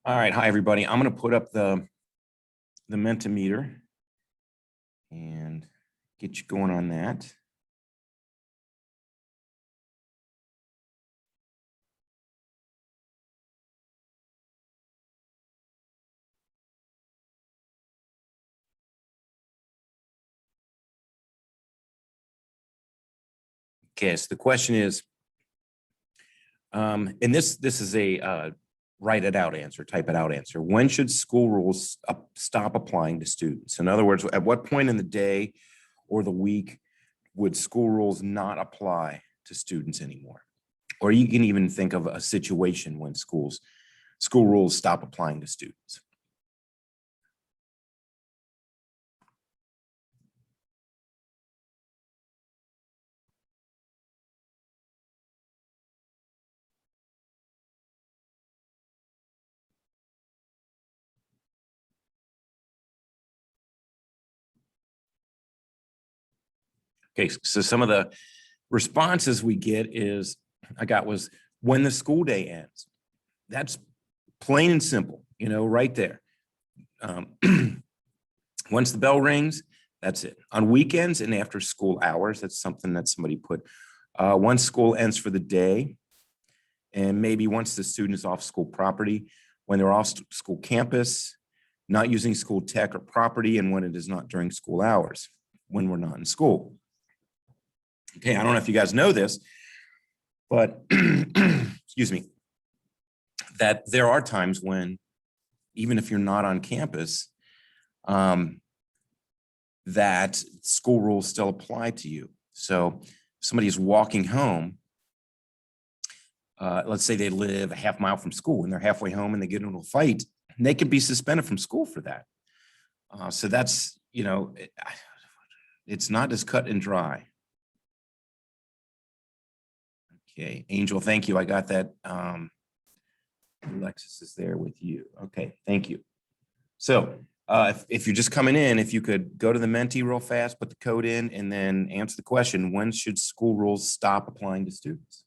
All right, hi everybody. I'm going to put up the Mentimeter and get you going on that. Okay, so the question is, and this is a write it out answer, type it out answer. When should school rules stop applying to students? In other words, at what point in the day or the week would school rules not apply to students anymore? Or you can even think of a situation when school rules stop applying to students. Okay, so some of the responses we get was when the school day ends. That's plain and simple, right there. Once the bell rings, that's it. On weekends and after school hours, that's something that somebody put. Once school ends for the day, and maybe once the student is off school property, when they're off school campus, not using school tech or property, and when it is not during school hours, when we're not in school. Okay, I don't know if you guys know this, but excuse me, that there are times when, even if you're not on campus, that school rules still apply to you. So if somebody is walking home, let's say they live a half mile from school and they're halfway home and they get into a fight, they could be suspended from school for that. So that's, it's not as cut and dry. Okay, Angel, thank you. I got that. Alexis is there with you. Okay, thank you. So if you're just coming in, if you could go to the Menti real fast, put the code in, and then answer the question, when should school rules stop applying to students?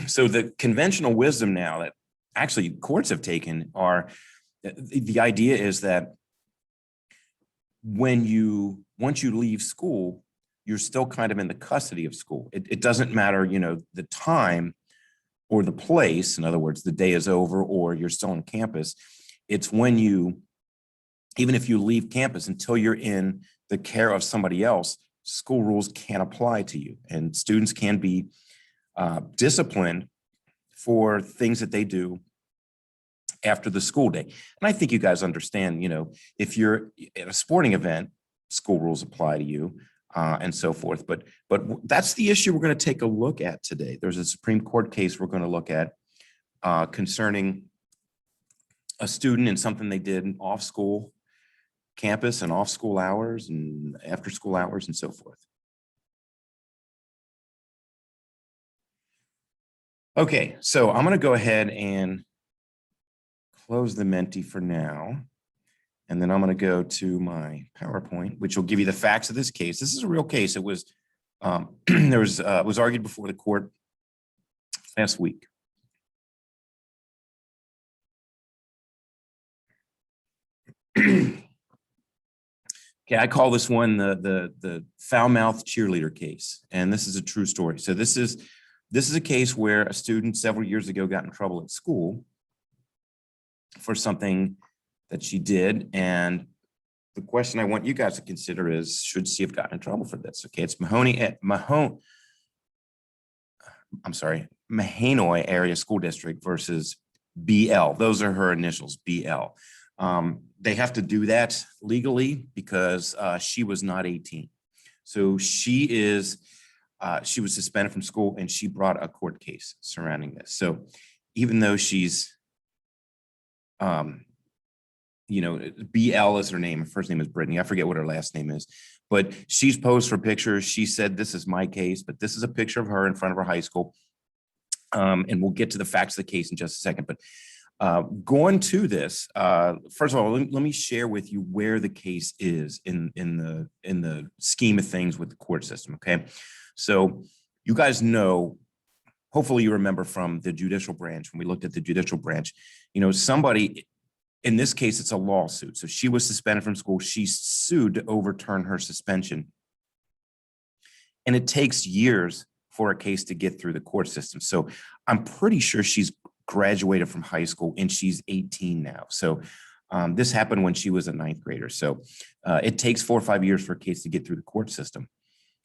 So the conventional wisdom now that actually courts have taken are, the idea is that once you leave school, you're still kind of in the custody of school. It doesn't matter, the time or the place. In other words, the day is over or you're still on campus. It's when even if you leave campus until you're in the care of somebody else, school rules can't apply to you, and students can be disciplined for things that they do after the school day. And I think you guys understand, if you're at a sporting event, school rules apply to you and so forth. But that's the issue we're going to take a look at today. There's a Supreme Court case we're going to look at concerning a student and something they did off school campus and off school hours and after school hours and so forth. Okay, so I'm going to go ahead and close the Menti for now. And then I'm going to go to my PowerPoint, which will give you the facts of this case. This is a real case. It was was argued before the court last week. Okay, I call this one the foul-mouthed cheerleader case, and this is a true story. So this is a case where a student several years ago got in trouble at school for something that she did, and the question I want you guys to consider is, should she have gotten in trouble for this? Okay, it's Mahanoy Area School District versus BL. Those are her initials, BL. They have to do that legally because she was not 18. So she was suspended from school, and she brought a court case surrounding this. So even though she's, BL is her name. Her first name is Brittany. I forget what her last name is, but she's posed for pictures. She said, "This is my case," but this is a picture of her in front of her high school. And we'll get to the facts of the case in just a second. But going to this, first of all, let me share with you where the case is in the scheme of things with the court system. Okay, so you guys know, hopefully you remember from the judicial branch, when we looked at the judicial branch, you know, somebody, in this case, it's a lawsuit. So she was suspended from school. She sued to overturn her suspension. And it takes years for a case to get through the court system. So I'm pretty sure she's graduated from high school and she's 18 now. So this happened when she was a ninth grader. So it takes 4 or 5 years for a case to get through the court system.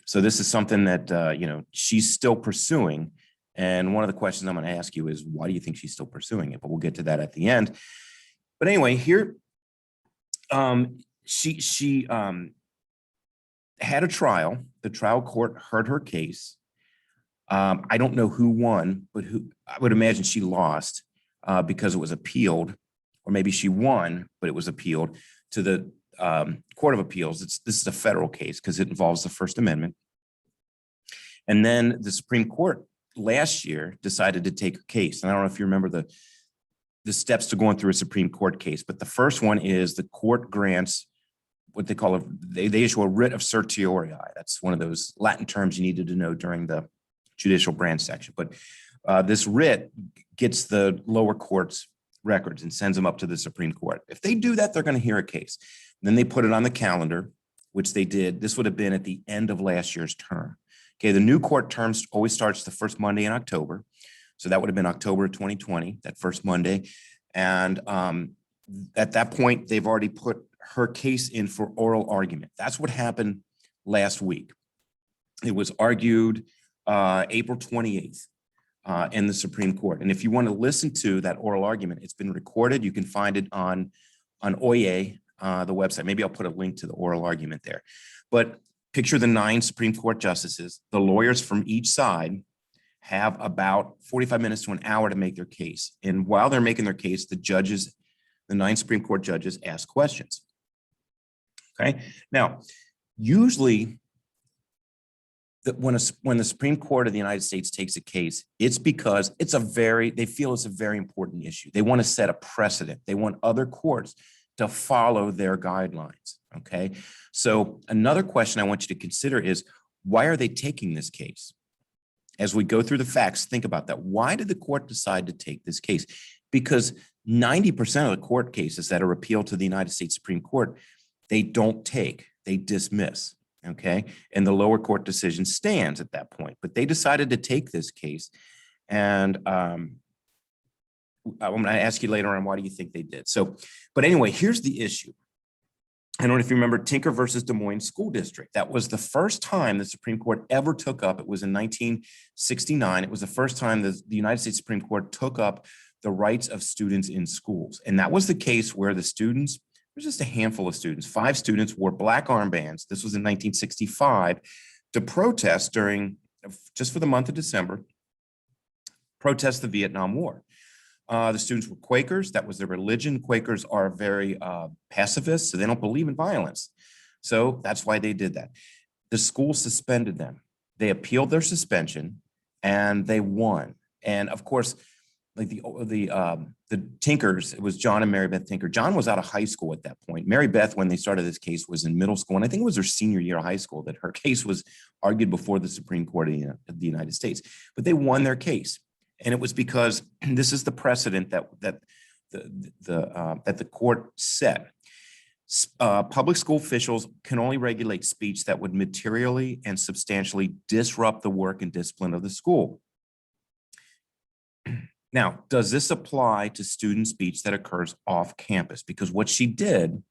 So this is something that, you know, she's still pursuing. And one of the questions I'm going to ask you is, why do you think she's still pursuing it? But we'll get to that at the end. But anyway, here, she had a trial. The trial court heard her case. I don't know who won, but who, I would imagine she lost because it was appealed, or maybe she won, but it was appealed to the Court of Appeals. This is a federal case because it involves the First Amendment. And then the Supreme Court last year decided to take a case. And I don't know if you remember the steps to going through a Supreme Court case, but the first one is the court grants what they call they issue a writ of certiorari. That's one of those Latin terms you needed to know during the judicial branch section. But this writ gets the lower court's records and sends them up to the Supreme Court. If they do that, they're going to hear a case. Then they put it on the calendar, which they did. This would have been at the end of last year's term. Okay, the new court term always starts the first Monday in October. So that would have been October 2020, that first Monday. And at that point, they've already put her case in for oral argument. That's what happened last week. It was argued April 28th in the Supreme Court. And if you want to listen to that oral argument, it's been recorded. You can find it on OYA, the website. Maybe I'll put a link to the oral argument there. But picture the 9 Supreme Court justices. The lawyers from each side have about 45 minutes to an hour to make their case. And while they're making their case, the judges, the 9 Supreme Court judges, ask questions. Okay. Now, usually when the Supreme Court of the United States takes a case, it's because they feel it's a very important issue. They want to set a precedent. They want other courts to follow their guidelines. Okay. So another question I want you to consider is, why are they taking this case? As we go through the facts, think about that. Why did the court decide to take this case? Because 90% of the court cases that are appealed to the United States Supreme Court, they don't take, they dismiss. Okay. And the lower court decision stands at that point. But they decided to take this case. And I'm going to ask you later on, why do you think they did? So, but anyway, here's the issue. I don't know if you remember Tinker versus Des Moines School District. That was the first time the Supreme Court ever took up. It was in 1969. It was the first time the United States Supreme Court took up the rights of students in schools. And that was the case where the students, there's just a handful of students, 5 students wore black armbands. This was in 1965 to protest just for the month of December, protest the Vietnam War. The students were Quakers. That was their religion. Quakers are very pacifist, so they don't believe in violence. So that's why they did that. The school suspended them. They appealed their suspension and they won. And of course, like the Tinkers, it was John and Mary Beth Tinker. John was out of high school at that point. Mary Beth, when they started this case, was in middle school. And I think it was her senior year of high school that her case was argued before the Supreme Court of the United States. But they won their case. And it was because this is the precedent that the court set. Public school officials can only regulate speech that would materially and substantially disrupt the work and discipline of the school. Now, does this apply to student speech that occurs off campus? Because what she did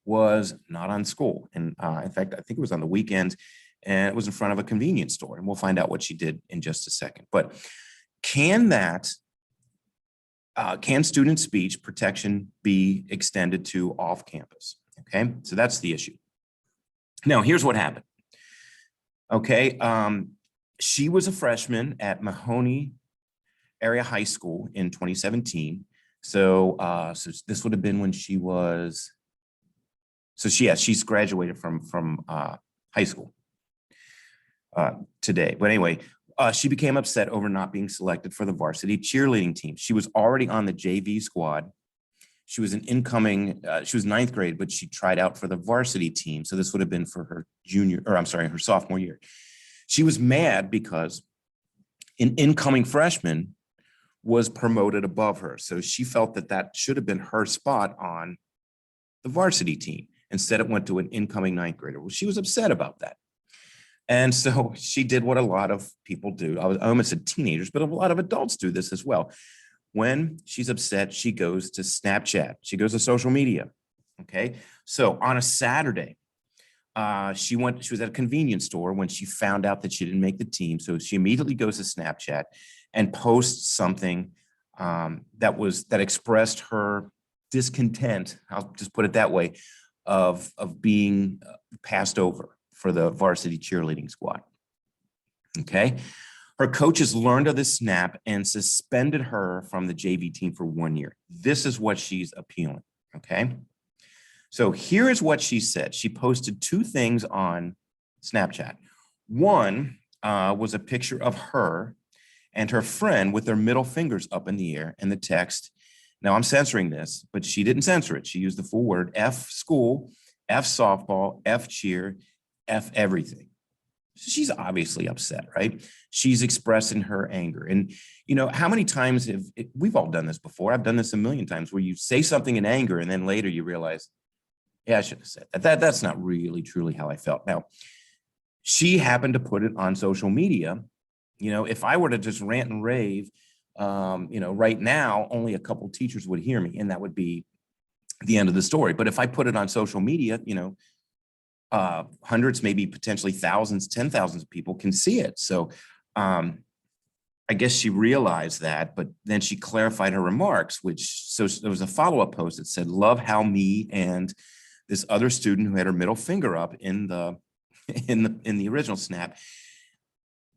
was not on school. And in fact, I think it was on the weekends, and it was in front of a convenience store. And we'll find out what she did in just a second. But can student speech protection be extended to off campus? Okay, so that's the issue. Now, here's what happened. Okay, she was a freshman at Mahoney Area High School in 2017. So this would have been when she was, she's graduated from high school today. But anyway, She became upset over not being selected for the varsity cheerleading team. She was already on the JV squad. She was an incoming, she was ninth grade, but she tried out for the varsity team. So this would have been for her her sophomore year. She was mad because an incoming freshman was promoted above her. So she felt that that should have been her spot on the varsity team. Instead, it went to an incoming ninth grader. Well, she was upset about that. And so she did what a lot of people do. I almost said teenagers, but a lot of adults do this as well. When she's upset, she goes to Snapchat. She goes to social media. Okay. So on a Saturday, she was at a convenience store when she found out that she didn't make the team. So she immediately goes to Snapchat and posts something that expressed her discontent, I'll just put it that way, of being passed over for the varsity cheerleading squad. Okay. Her coaches learned of this snap and suspended her from the JV team for 1 year. This is what she's appealing. Okay. So here is what she said. She posted two things on Snapchat. One was a picture of her and her friend with their middle fingers up in the air, and the text. Now I'm censoring this, but she didn't censor it. She used the full word: F school, F softball, F cheer, F everything. So she's obviously upset, right? She's expressing her anger. And you know, how many times we've all done this before? I've done this a million times, where you say something in anger and then later you realize, yeah, I should have said that. That's not really truly how I felt. Now, she happened to put it on social media. You know, if I were to just rant and rave, you know, right now, only a couple teachers would hear me, and that would be the end of the story. But if I put it on social media, you know, hundreds, maybe potentially thousands, 10,000 people can see it. So I guess she realized that, but then she clarified her remarks, so there was a follow-up post that said, "Love how me and this other student who had her middle finger up in the original snap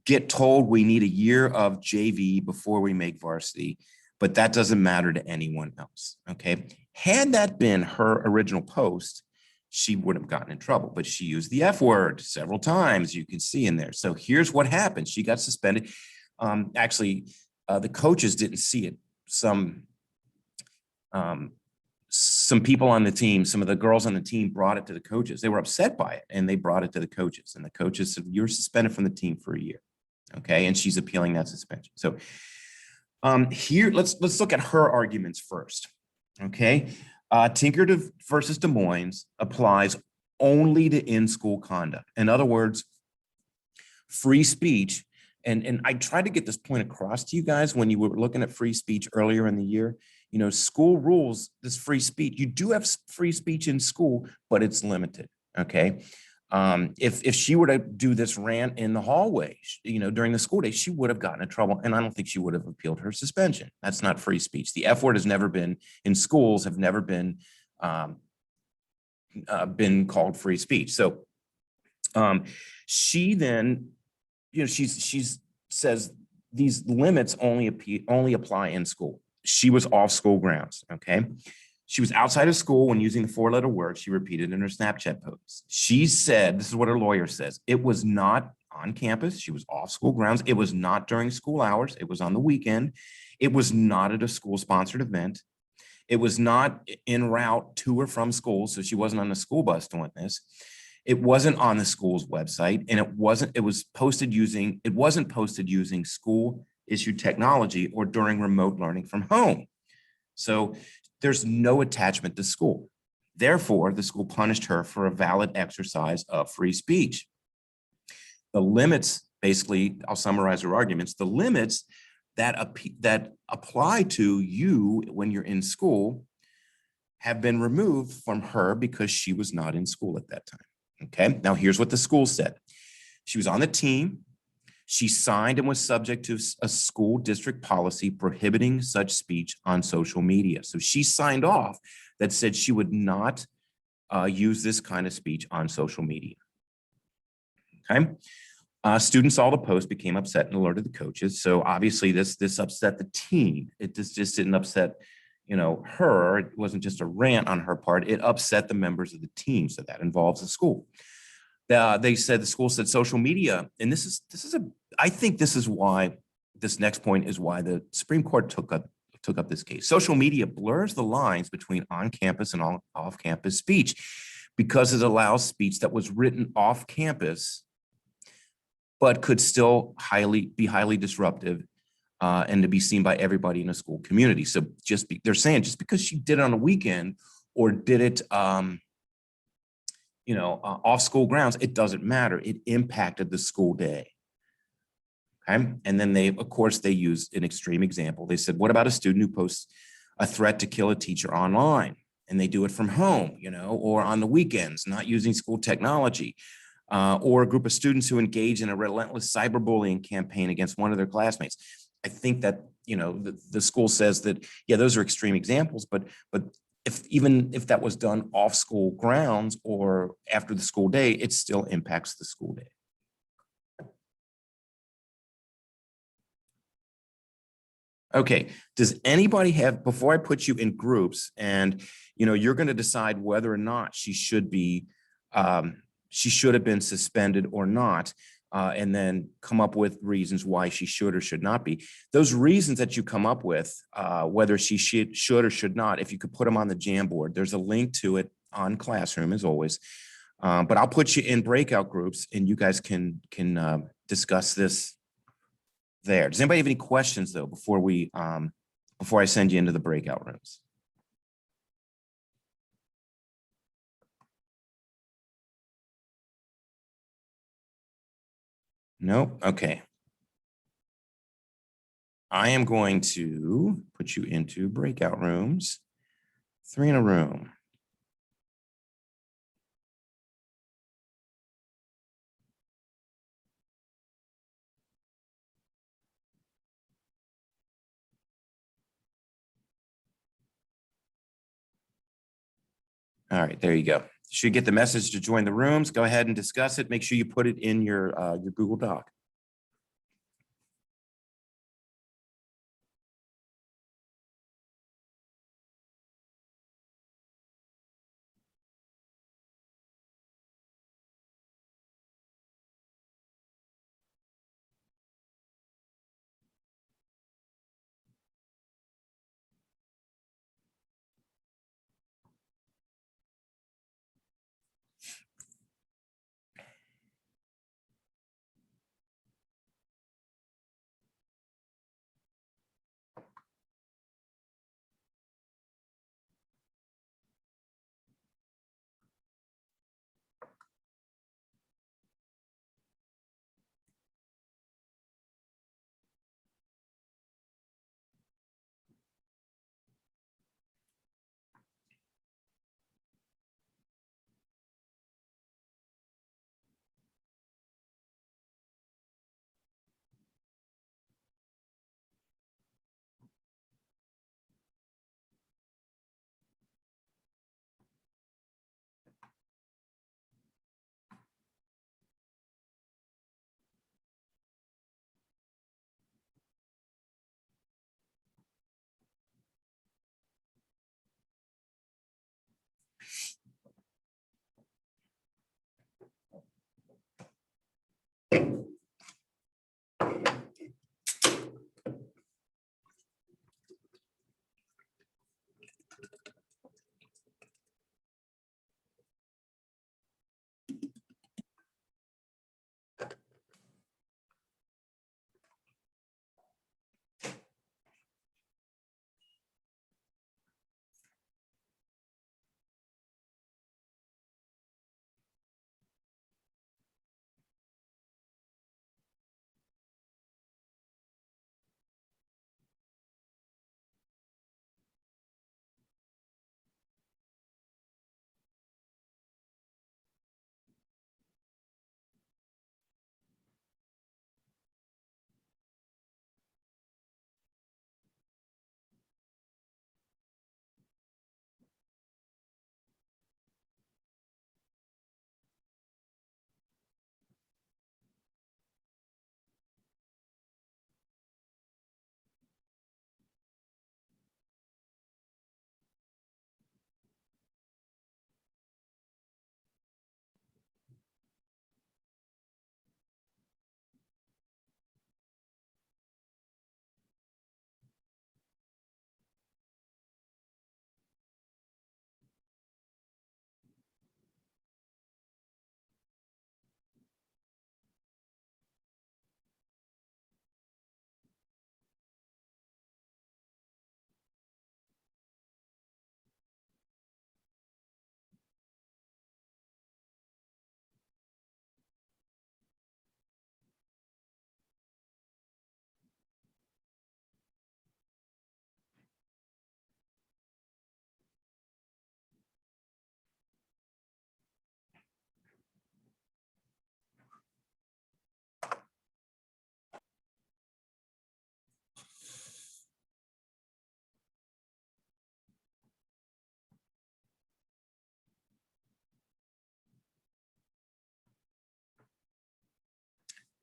get told we need a year of JV before we make varsity, but that doesn't matter to anyone else." Okay. Had that been her original post, she would have gotten in trouble, but she used the F word several times, you can see in there. So here's what happened. She got suspended. Actually, the coaches didn't see it. Some people on the team, some of the girls on the team brought it to the coaches. They were upset by it, and they brought it to the coaches, and the coaches said, "You're suspended from the team for a year." Okay. And she's appealing that suspension. So here, let's look at her arguments first. Okay. Tinker versus Des Moines applies only to in-school conduct. In other words, free speech. And I tried to get this point across to you guys when you were looking at free speech earlier in the year. You know, school rules, this free speech. You do have free speech in school, but it's limited. Okay. If she were to do this rant in the hallway, you know, during the school day, she would have gotten in trouble, and I don't think she would have appealed her suspension. That's not free speech. The F word has never been in schools, have never been called free speech. So she then, you know, she says these limits only apply in school. She was off school grounds. Okay. She was outside of school when using the four-letter word she repeated in her Snapchat post. She said, this is what her lawyer says, it was not on campus. She was off school grounds. It was not during school hours. It was on the weekend. It was not at a school-sponsored event. It was not en route to or from school, so she wasn't on the school bus doing this. It wasn't on the school's website, and it wasn't posted using school-issued technology or during remote learning from home. So there's no attachment to school. Therefore, the school punished her for a valid exercise of free speech. The limits, basically, I'll summarize her arguments. The limits that apply to you when you're in school have been removed from her because she was not in school at that time. Okay, now here's what the school said. She was on the team. She signed and was subject to a school district policy prohibiting such speech on social media. So she signed off that said she would not use this kind of speech on social media. Okay. Students saw the post, became upset, and alerted the coaches. So obviously this upset the team. It just didn't upset, you know, her. It wasn't just a rant on her part. It upset the members of the team. So that involves the school. They said the school said social media, and I think this is why this next point is why the Supreme Court took up this case. Social media blurs the lines between on-campus and off-campus speech because it allows speech that was written off campus, but could still be highly disruptive and to be seen by everybody in a school community. So they're saying just because she did it on a weekend or did it off school grounds, it doesn't matter. It impacted the school day. Okay. And then of course, they used an extreme example. They said, what about a student who posts a threat to kill a teacher online and they do it from home, or on the weekends, not using school technology, or a group of students who engage in a relentless cyberbullying campaign against one of their classmates. I think that, the school says that, yeah, those are extreme examples, but even if that was done off school grounds or after the school day, it still impacts the school day. Okay, does anybody have, before I put you in groups and, you're going to decide whether or not she should have been suspended or not, and then come up with reasons why she should or should not be. Those reasons that you come up with, whether she should or should not, if you could put them on the Jamboard, there's a link to it on Classroom as always. But I'll put you in breakout groups and you guys can discuss this there. Does anybody have any questions though before I send you into the breakout rooms? Nope. Okay. I am going to put you into breakout rooms, 3 in a room. All right, there you go. You should get the message to join the rooms. Go ahead and discuss it. Make sure you put it in your Google Doc.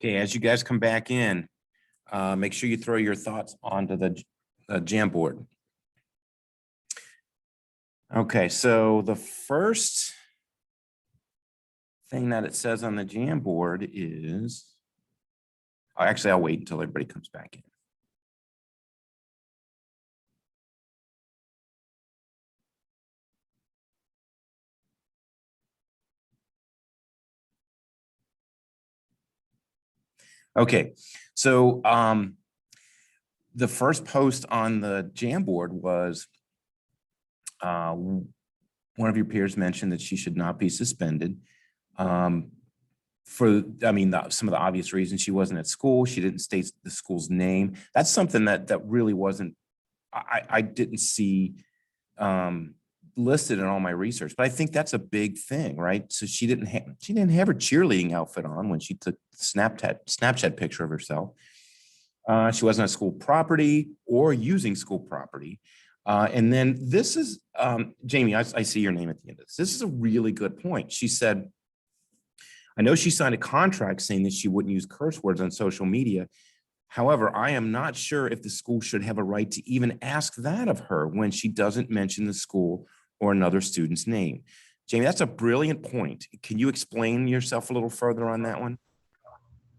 Okay, as you guys come back in, make sure you throw your thoughts onto the Jamboard. Okay, so the first thing that it says on the Jamboard is, actually, I'll wait until everybody comes back in. Okay, so the first post on the Jamboard was one of your peers mentioned that she should not be suspended for, I mean, some of the obvious reasons. She wasn't at school. She didn't state the school's name. That's something that really wasn't, I didn't see listed in all my research, but I think that's a big thing, right? So she didn't have her cheerleading outfit on when she took the Snapchat picture of herself. She wasn't on school property or using school property. And then this is, Jamie, I see your name at the end of this. This is a really good point. She said, I know she signed a contract saying that she wouldn't use curse words on social media. However, I am not sure if the school should have a right to even ask that of her when she doesn't mention the school or another student's name. Jamie, that's a brilliant point. Can you explain yourself a little further on that one?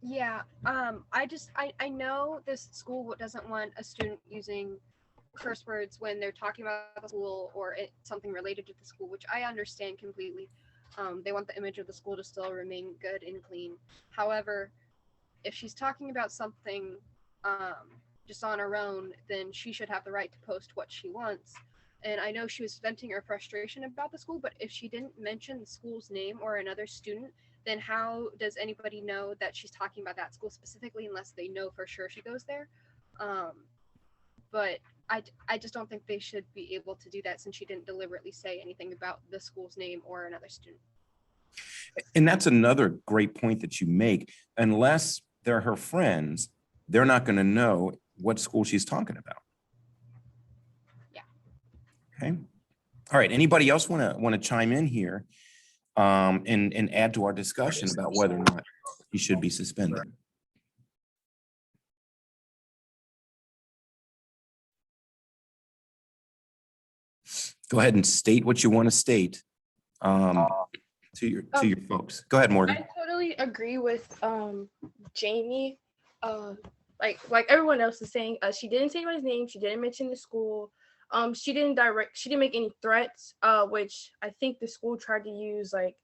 Yeah, I know this school doesn't want a student using curse words when they're talking about the school or something related to the school, which I understand completely. They want the image of the school to still remain good and clean. However, if she's talking about something just on her own, then she should have the right to post what she wants. And I know she was venting her frustration about the school, but if she didn't mention the school's name or another student, then how does anybody know that she's talking about that school specifically unless they know for sure she goes there? But I just don't think they should be able to do that since she didn't deliberately say anything about the school's name or another student. And that's another great point that you make. Unless they're her friends, they're not going to know what school she's talking about. Yeah. Okay. All right. Anybody else want to chime in here and add to our discussion about whether or not he should be suspended? Go ahead and state what you want to state to your folks. Go ahead, Morgan. I totally agree with Jamie. Like everyone else is saying, she didn't say anybody's name. She didn't mention the school. She didn't make any threats, which I think the school tried to use, like,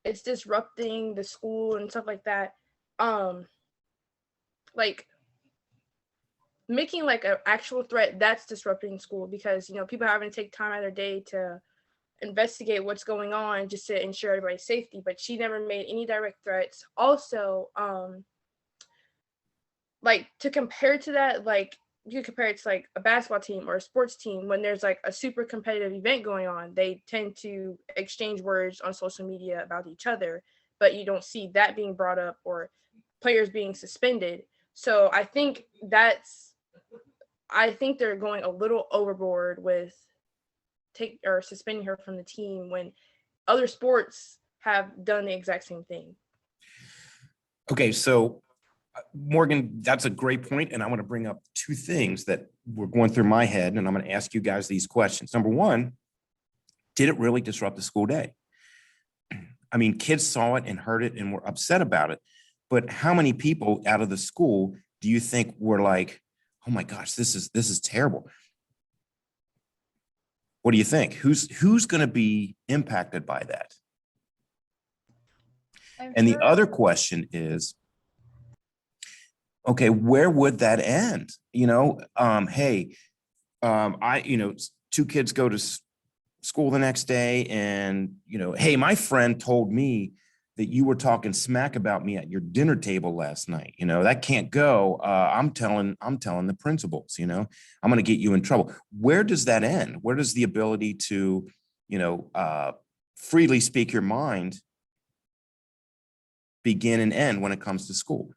it's disrupting the school and stuff like that. Like making like an actual threat, that's disrupting school because, you know, people are having to take time out of their day to investigate what's going on just to ensure everybody's safety. But she never made any direct threats. Also, like to compare to that, like you could compare it to like a basketball team or a sports team. When there's like a super competitive event going on, they tend to exchange words on social media about each other, but you don't see that being brought up or players being suspended. So I think they're going a little overboard with suspending her from the team when other sports have done the exact same thing. Okay, so Morgan, that's a great point, and I want to bring up two things that were going through my head, and I'm going to ask you guys these questions. Number one, did it really disrupt the school day? I mean, kids saw it and heard it and were upset about it, but how many people out of the school do you think were like, oh my gosh, this is terrible? What do you think? Who's going to be impacted by that? And the other question is, okay, where would that end? You know, two kids go to school the next day and, you know, hey, my friend told me that you were talking smack about me at your dinner table last night. You know, that can't go. I'm telling the principals, you know, I'm going to get you in trouble. Where does that end? Where does the ability to, you know, freely speak your mind begin and end when it comes to school?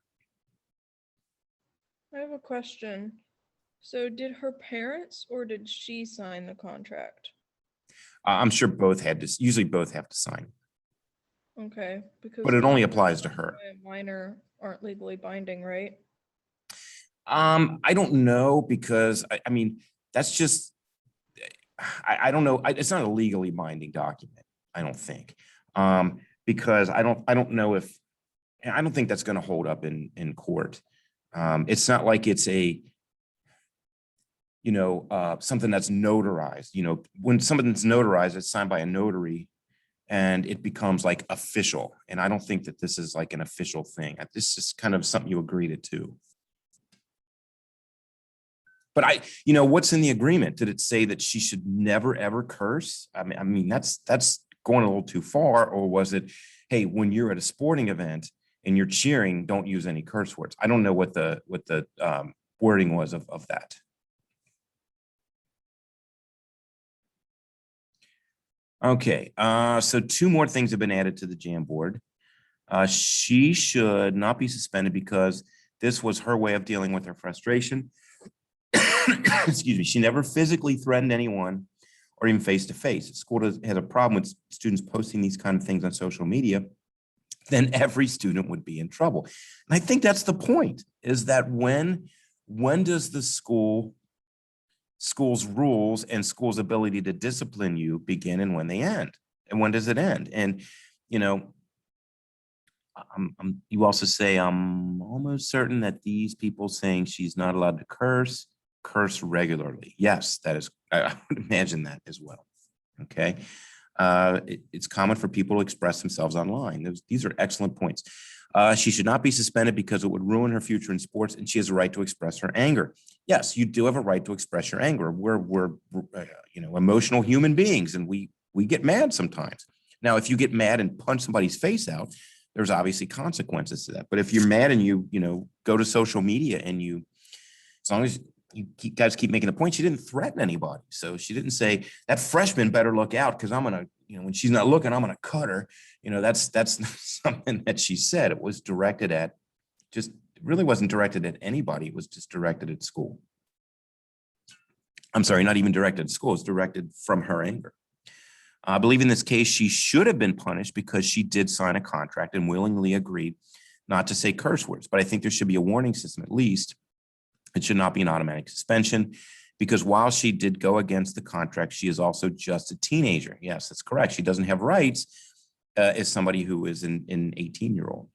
I have a question. So did her parents or did she sign the contract? I'm sure both had to, usually both have to sign. Okay, because But it only applies to her. minor aren't legally binding, right? I don't know because I mean, that's just, I don't know. It's not a legally binding document, I don't think. Because I don't know if, I don't think that's going to hold up in court. It's not like it's a, something that's notarized. When something's notarized, it's signed by a notary and it becomes like official. And I don't think that this is like an official thing. This is kind of something you agreed to. But what's in the agreement? Did it say that she should never, ever curse? I mean, that's going a little too far. Or was it, hey, when you're at a sporting event and you're cheering, don't use any curse words? I don't know what the wording was of that. Okay, so 2 more things have been added to the Jamboard. She should not be suspended because this was her way of dealing with her frustration. Excuse me. She never physically threatened anyone or even face-to-face. If school has a problem with students posting these kind of things on social media, then every student would be in trouble. And I think that's the point, is that when does the school's rules and school's ability to discipline you begin and when they end? And when does it end? And, you also say, I'm almost certain that these people saying she's not allowed to curse regularly. Yes, that is, I would imagine that as well. Okay. It's common for people to express themselves online. These are excellent points. She should not be suspended because it would ruin her future in sports, and she has a right to express her anger. Yes, you do have a right to express your anger. We're emotional human beings, and we get mad sometimes. Now, if you get mad and punch somebody's face out, there's obviously consequences to that. But if you're mad and you go to social media and as long as you guys keep making the point, she didn't threaten anybody. So she didn't say that freshman better look out because I'm going to, when she's not looking, I'm going to cut her. That's not something that she said. It was directed at it really wasn't directed at anybody. It was just directed at school. I'm sorry, not even directed at school. It's directed from her anger. I believe in this case, she should have been punished because she did sign a contract and willingly agreed not to say curse words. But I think there should be a warning system at least. It should not be an automatic suspension because while she did go against the contract, she is also just a teenager. Yes, that's correct. She doesn't have rights as somebody who is an 18-year-old.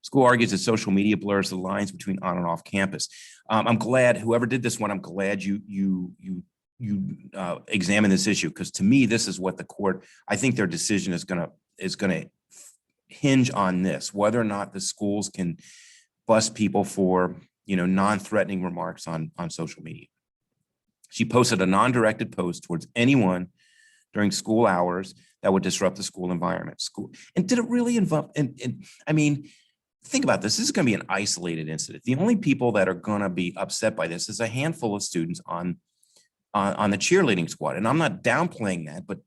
School argues that social media blurs the lines between on and off campus. I'm glad whoever did this one, I'm glad you examine this issue, because to me, this is what the court, I think their decision is going to hinge on this, whether or not the schools can bust people for non-threatening remarks on social media. She posted a non-directed post towards anyone during school hours that would disrupt the school environment. And did it really involve, and I mean, think about this. This is going to be an isolated incident. The only people that are going to be upset by this is a handful of students on the cheerleading squad. And I'm not downplaying that, but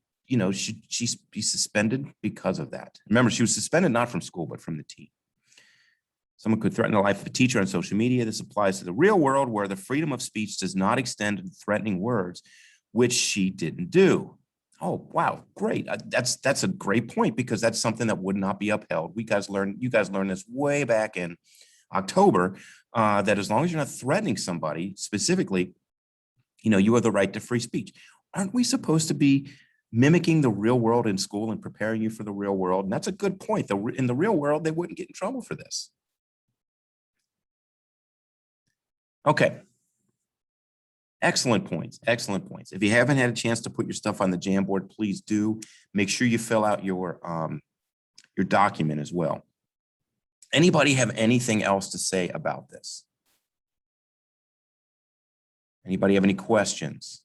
she's be suspended because of that. Remember, she was suspended not from school, but from the team. Someone could threaten the life of a teacher on social media. This applies to the real world where the freedom of speech does not extend to threatening words, which she didn't do. Oh, wow, great. That's a great point, because that's something that would not be upheld. You guys learned this way back in October, that as long as you're not threatening somebody specifically, you have the right to free speech. Aren't we supposed to be mimicking the real world in school and preparing you for the real world? And that's a good point. In the real world, they wouldn't get in trouble for this. Okay. Excellent points. Excellent points. If you haven't had a chance to put your stuff on the Jamboard, please do. Make sure you fill out your document as well. Anybody have anything else to say about this? Anybody have any questions?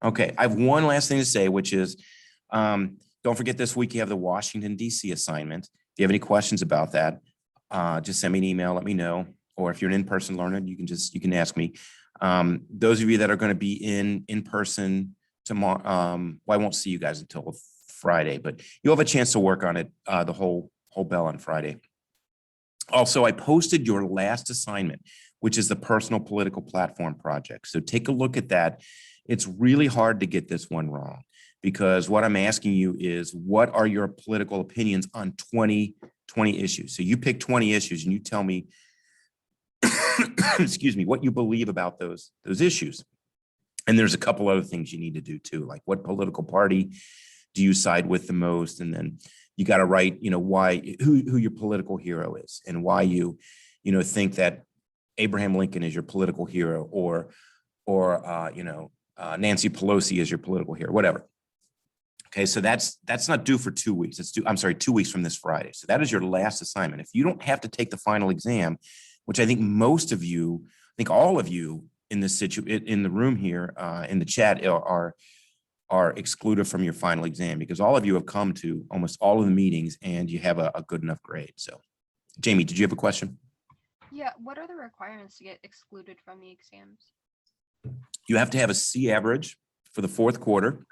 Okay, I have one last thing to say, which is, don't forget this week you have the Washington, D.C. assignment. If you have any questions about that, just send me an email, let me know. Or if you're an in-person learner, you can ask me. Those of you that are going to be in person tomorrow, well, I won't see you guys until Friday, but you'll have a chance to work on it, the whole bell on Friday. Also, I posted your last assignment, which is the personal political platform project. So take a look at that. It's really hard to get this one wrong. because what I'm asking you is, what are your political opinions on 20 issues? So you pick 20 issues and you tell me, excuse me, what you believe about those issues. And there's a couple other things you need to do too, like what political party do you side with the most? And then you got to write, why, who your political hero is, and why you think that Abraham Lincoln is your political hero, or Nancy Pelosi is your political hero, whatever. Okay, so that's not due for 2 weeks. It's due, I'm sorry, 2 weeks from this Friday. So that is your last assignment. If you don't have to take the final exam, which I think most of you, I think all of you in this in the room here, in the chat are excluded from your final exam, because all of you have come to almost all of the meetings and you have a good enough grade. So, Jamie, did you have a question? Yeah, what are the requirements to get excluded from the exams? You have to have a C average for the fourth quarter,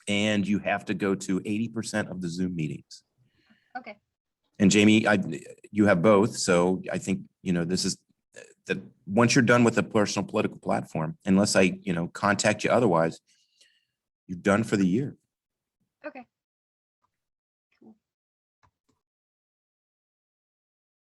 and you have to go to 80% of the Zoom meetings. Okay. And Jamie, you have both. So I think, this is that once you're done with a personal political platform, unless I, contact you otherwise, you're done for the year. Okay.